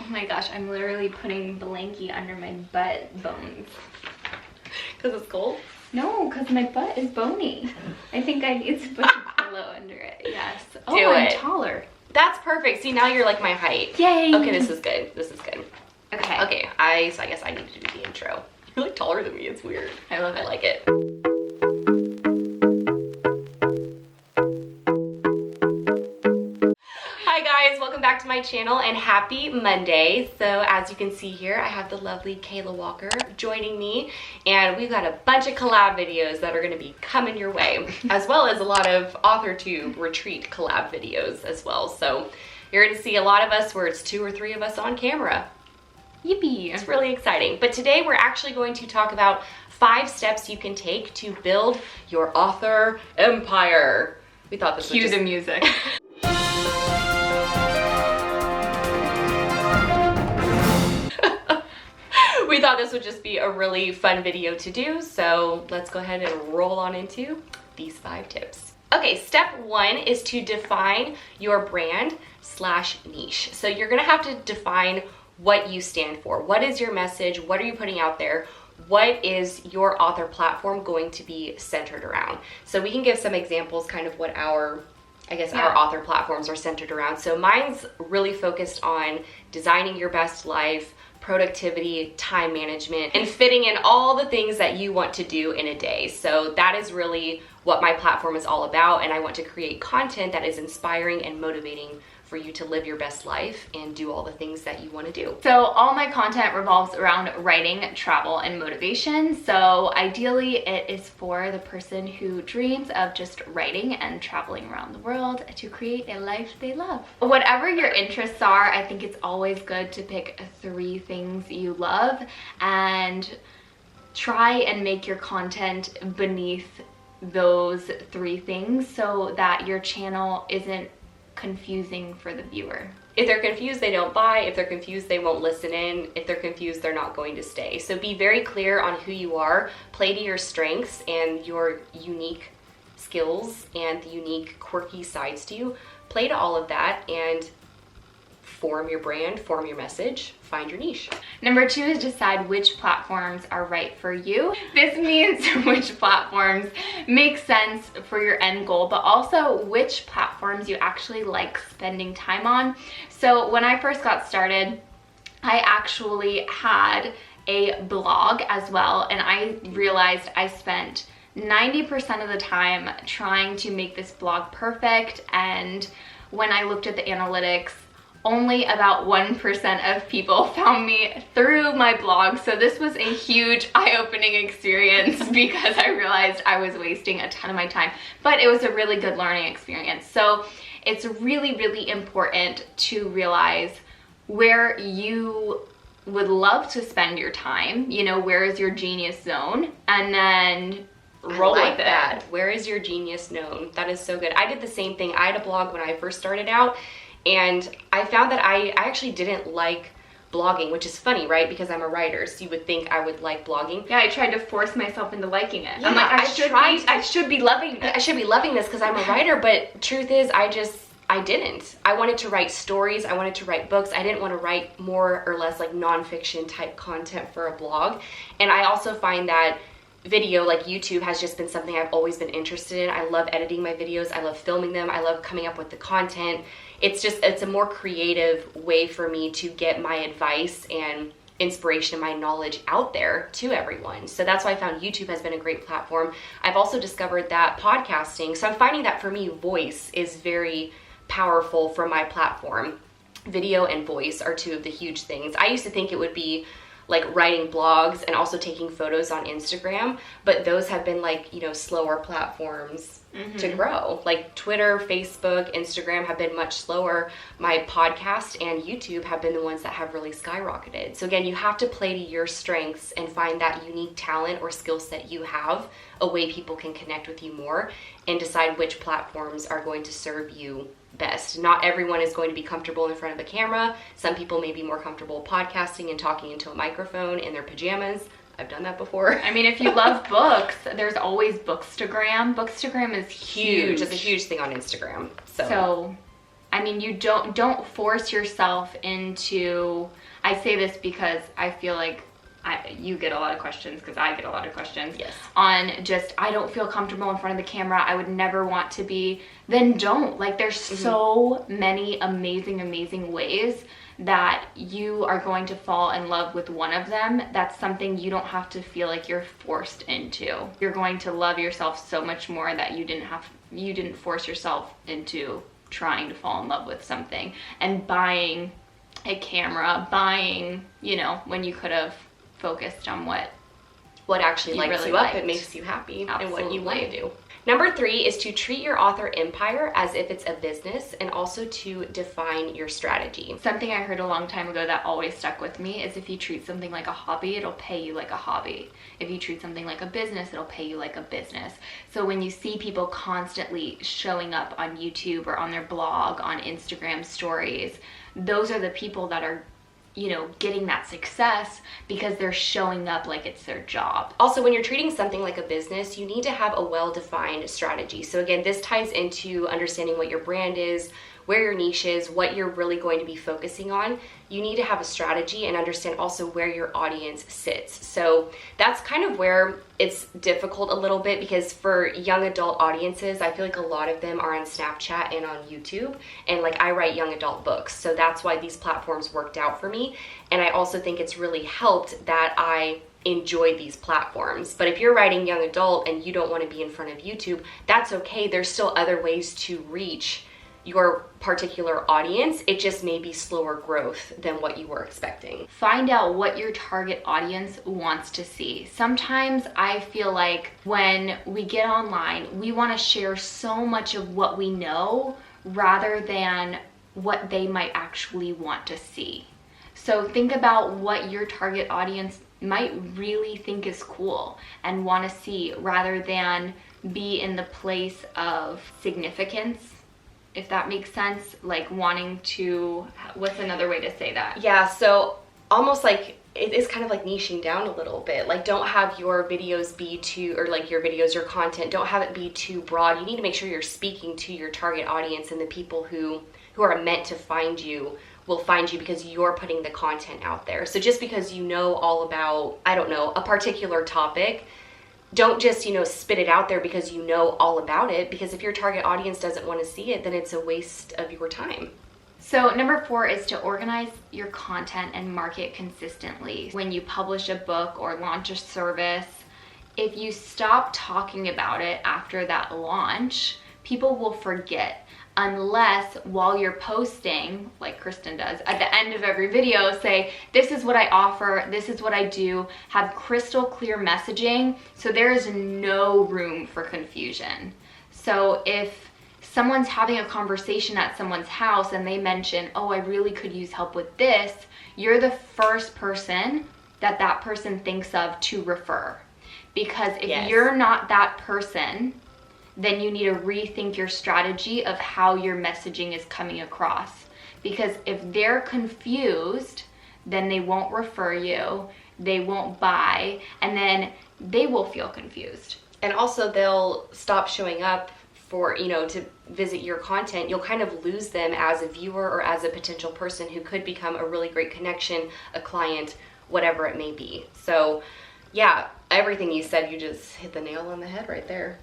Oh my gosh, I'm literally putting blankie under my butt bones. Because it's cold? No, because my butt is bony. I think I need to put a pillow under it. Yes. Oh, Do I'm it. taller. That's perfect. See, now you're like my height. Yay. Okay, this is good. This is good. Okay. Okay, so I guess I need to do the intro. You're like taller than me. It's weird. I love it. I like it. Hi guys, welcome back to my channel and happy Monday. So as you can see here, I have the lovely Kayla Walker joining me, and we've got a bunch of collab videos that are going to be coming your way, as well as a lot of AuthorTube retreat collab videos as well. So you're going to see a lot of us where it's 2 or 3 of us on camera. Yippee. It's really exciting. But today we're actually going to talk about 5 steps you can take to build your author empire. We thought this Cue was the music. We thought this would just be a really fun video to do, so let's go ahead and roll on into these 5 tips. Okay, step 1 is to define your brand / niche. So you're gonna have to define what you stand for. What is your message? What are you putting out there? What is your author platform going to be centered around? So we can give some examples, kind of what our author platforms are centered around. So mine's really focused on designing your best life, productivity, time management, and fitting in all the things that you want to do in a day. So that is really what my platform is all about, and I want to create content that is inspiring and motivating for you to live your best life and do all the things that you want to do. So all my content revolves around writing, travel, and motivation. So ideally it is for the person who dreams of just writing and traveling around the world to create a life they love. Whatever your interests are, I think it's always good to pick 3 things you love and try and make your content beneath those 3 things so that your channel isn't confusing for the viewer. If they're confused, they don't buy. If they're confused, they won't listen in. If they're confused, they're not going to stay. So be very clear on who you are, play to your strengths and your unique skills and the unique quirky sides to you. Play to all of that and form your brand, form your message, find your niche. Number 2 is decide which platforms are right for you. This means which platforms make sense for your end goal, but also which platforms you actually like spending time on. So when I first got started, I actually had a blog as well, and I realized I spent 90% of the time trying to make this blog perfect, and when I looked at the analytics, only about 1% of people found me through my blog. So this was a huge eye-opening experience because I realized I was wasting a ton of my time, but it was a really good learning experience. So it's really, really important to realize where you would love to spend your time, you know, where is your genius zone, and then roll with it. That. Where is your genius zone? That is so good. I did the same thing. I had a blog when I first started out, and I found that I actually didn't like blogging, which is funny, right? Because I'm a writer, so you would think I would like blogging. Yeah, I tried to force myself into liking it. Yeah, I'm like, I should be loving this. I should be loving this because I'm a writer, but truth is, I didn't. I wanted to write stories. I wanted to write books. I didn't want to write more or less like nonfiction type content for a blog. And I also find that video, like YouTube, has just been something I've always been interested in. I love editing my videos. I love filming them. I love coming up with the content. It's a more creative way for me to get my advice and inspiration and my knowledge out there to everyone. So that's why I found YouTube has been a great platform. I've also discovered that podcasting, so I'm finding that for me, voice is very powerful for my platform. Video and voice are 2 of the huge things. I used to think it would be like writing blogs and also taking photos on Instagram, but those have been like, you know, slower platforms to grow. Like Twitter, Facebook, Instagram have been much slower. My podcast and YouTube have been the ones that have really skyrocketed. So again, you have to play to your strengths and find that unique talent or skill set you have, a way people can connect with you more, and decide which platforms are going to serve you best. Not everyone is going to be comfortable in front of the camera. Some people may be more comfortable podcasting and talking into a microphone in their pajamas. I've done that before. I mean, if you love books, there's always Bookstagram. Bookstagram is huge. It's a huge thing on Instagram. So I mean, you don't force yourself into, I say this because I feel like you get a lot of questions, because I get a lot of questions. Yes. On just, I don't feel comfortable in front of the camera, I would never want to be. Then don't. Like, there's so many amazing ways that you are going to fall in love with one of them. That's something you don't have to feel like you're forced into. You're going to love yourself so much more that you didn't force yourself into trying to fall in love with something and buying a camera, when you could have focused on what actually lights really you up liked. and makes you happy. Absolutely. And what you want to do. Number 3 is to treat your author empire as if it's a business, and also to define your strategy. Something I heard a long time ago that always stuck with me is, if you treat something like a hobby, it'll pay you like a hobby. If you treat something like a business, it'll pay you like a business. So when you see people constantly showing up on YouTube or on their blog, on Instagram stories, those are the people that are getting that success because they're showing up like it's their job. Also, when you're treating something like a business, you need to have a well-defined strategy. So again, this ties into understanding what your brand is, where your niche is, what you're really going to be focusing on. You need to have a strategy and understand also where your audience sits. So that's kind of where it's difficult a little bit, because for young adult audiences, I feel like a lot of them are on Snapchat and on YouTube, and like I write young adult books, so that's why these platforms worked out for me. And I also think it's really helped that I enjoy these platforms. But if you're writing young adult and you don't want to be in front of YouTube, that's okay. There's still other ways to reach your particular audience. It just may be slower growth than what you were expecting. Find out what your target audience wants to see. Sometimes I feel like when we get online, we want to share so much of what we know rather than what they might actually want to see. So think about what your target audience might really think is cool and want to see, rather than be in the place of significance, if that makes sense. Like wanting to, what's another way to say that? Yeah, so almost like it is kind of like niching down a little bit. Like, don't have your videos be too, or like your videos, your content, don't have it be too broad. You need to make sure you're speaking to your target audience, and the people who are meant to find you will find you because you're putting the content out there. So just because you know all about, I don't know, a particular topic, don't just, spit it out there because you know all about it, because if your target audience doesn't want to see it, then it's a waste of your time. So number 4 is to organize your content and market consistently. When you publish a book or launch a service, if you stop talking about it after that launch, people will forget. Unless while you're posting, like Kristen does, at the end of every video, say, this is what I offer, this is what I do, have crystal clear messaging, so there is no room for confusion. So if someone's having a conversation at someone's house and they mention, oh, I really could use help with this, you're the first person that person thinks of to refer. Because if you're not that person, then you need to rethink your strategy of how your messaging is coming across. Because if they're confused, then they won't refer you, they won't buy, and then they will feel confused. And also they'll stop showing up for, to visit your content. You'll kind of lose them as a viewer or as a potential person who could become a really great connection, a client, whatever it may be. So yeah, everything you said, you just hit the nail on the head right there.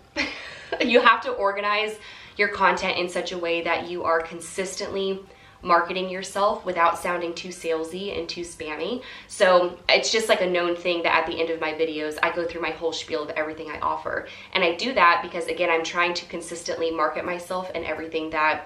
You have to organize your content in such a way that you are consistently marketing yourself without sounding too salesy and too spammy. So it's just like a known thing that at the end of my videos, I go through my whole spiel of everything I offer. And I do that because, again, I'm trying to consistently market myself and everything that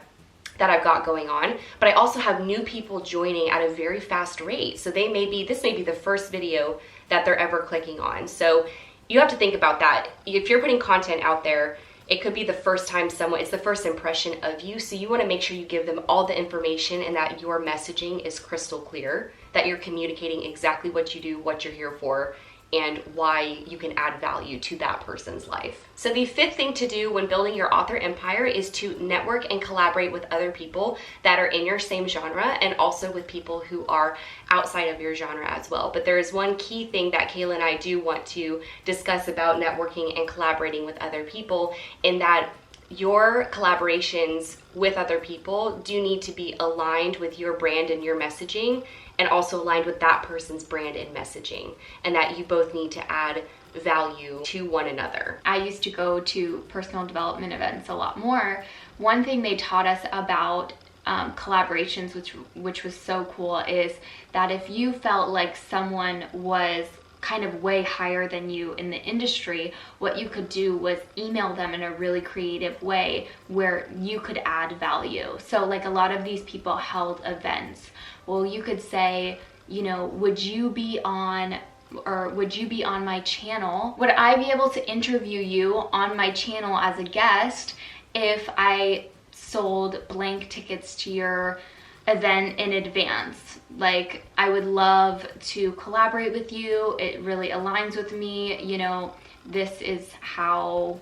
I've got going on. But I also have new people joining at a very fast rate. So this may be the first video that they're ever clicking on. So you have to think about that. If you're putting content out there, it could be the first time it's the first impression of you. So you want to make sure you give them all the information and that your messaging is crystal clear, that you're communicating exactly what you do, what you're here for, and why you can add value to that person's life. So the 5th thing to do when building your author empire is to network and collaborate with other people that are in your same genre, and also with people who are outside of your genre as well. But there is one key thing that KAILA and I do want to discuss about networking and collaborating with other people, in that your collaborations with other people do need to be aligned with your brand and your messaging, and also aligned with that person's brand and messaging, and that you both need to add value to one another. I used to go to personal development events a lot more. One thing they taught us about collaborations, which was so cool, is that if you felt like someone was kind of way higher than you in the industry, what you could do was email them in a really creative way where you could add value. So like a lot of these people held events. Well, you could say, you know, would you be on my channel? Would I be able to interview you on my channel as a guest if I sold blank tickets to your event in advance? Like, I would love to collaborate with you. It really aligns with me. You know, this is how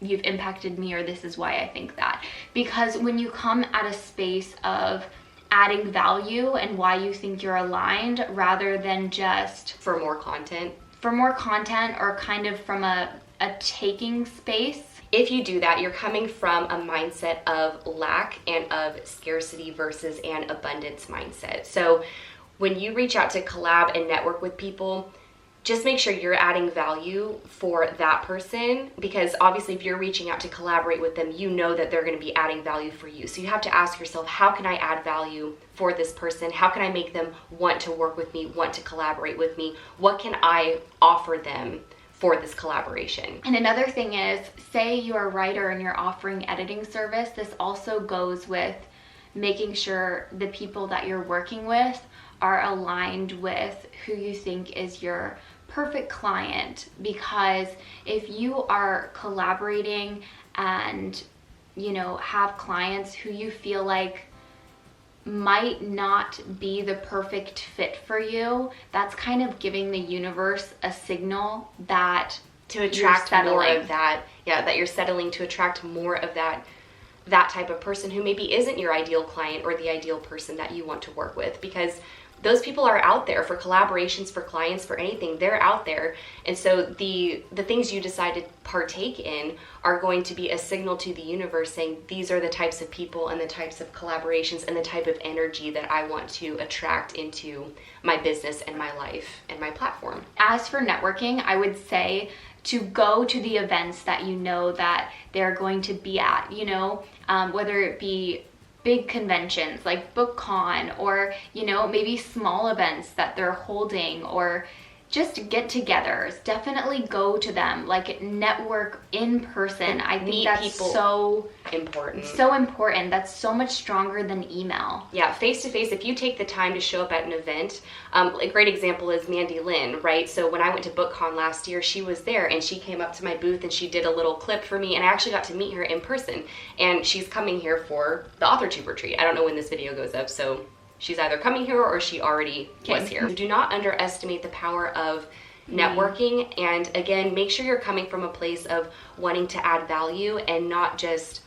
you've impacted me, or this is why I think that. Because when you come at a space of adding value and why you think you're aligned, rather than just For more content or kind of from a taking space. If you do that, you're coming from a mindset of lack and of scarcity versus an abundance mindset. So when you reach out to collab and network with people, just make sure you're adding value for that person, because obviously if you're reaching out to collaborate with them, you know that they're going to be adding value for you. So you have to ask yourself, how can I add value for this person? How can I make them want to work with me, want to collaborate with me? What can I offer them for this collaboration? And another thing is, say you're a writer and you're offering editing service, this also goes with making sure the people that you're working with are aligned with who you think is your perfect client. Because if you are collaborating and, you know, have clients who you feel like might not be the perfect fit for you, that's kind of giving the universe a signal that to attract more of that, that you're settling to attract more of that type of person who maybe isn't your ideal client or the ideal person that you want to work with. Because those people are out there for collaborations, for clients, for anything. They're out there. And so the things you decide to partake in are going to be a signal to the universe saying, these are the types of people and the types of collaborations and the type of energy that I want to attract into my business and my life and my platform. As for networking, I would say to go to the events that you know that they're going to be at, you know, whether it be big conventions like BookCon, or, you know, maybe small events that they're holding, or just get-togethers. Definitely go to them, like network in person. I think that's people. So important. So important. That's so much stronger than email. Yeah, face-to-face, if you take the time to show up at an event, a great example is Mandy Lynn, right? So when I went to BookCon last year, she was there and she came up to my booth and she did a little clip for me, and I actually got to meet her in person. And she's coming here for the AuthorTube retreat. I don't know when this video goes up, so she's either coming here or she already was here. Do not underestimate the power of networking. And again, make sure you're coming from a place of wanting to add value and not just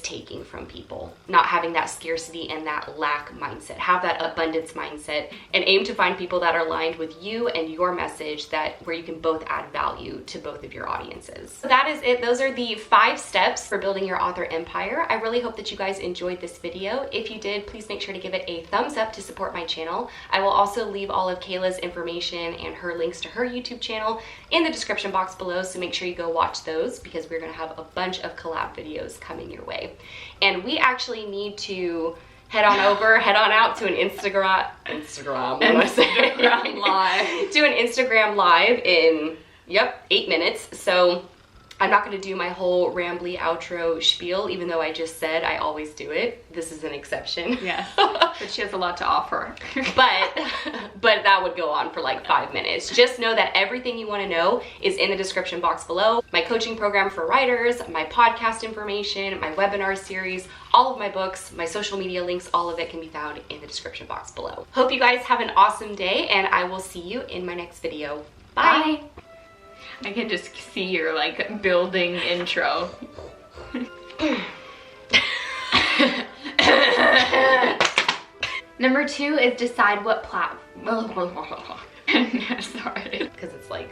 taking from people, not having that scarcity and that lack mindset. Have that abundance mindset and aim to find people that are aligned with you and your message, where you can both add value to both of your audiences. So that is it. Those are the 5 steps for building your author empire. I really hope that you guys enjoyed this video. If you did, please make sure to give it a thumbs up to support my channel. I will also leave all of Kaila's information and her links to her YouTube channel in the description box below, so make sure you go watch those, because we're gonna have a bunch of collab videos coming your way. And we actually need to head on out to an Instagram live. Do an Instagram live in 8 minutes. So I'm not going to do my whole rambly outro spiel, even though I just said I always do it. This is an exception. Yes, but she has a lot to offer. but that would go on for like 5 minutes. Just know that everything you want to know is in the description box below. My coaching program for writers, my podcast information, my webinar series, all of my books, my social media links, all of it can be found in the description box below. Hope you guys have an awesome day, and I will see you in my next video. Bye. I can just see your like building intro. Number 2 is decide what platform. Sorry. Because it's like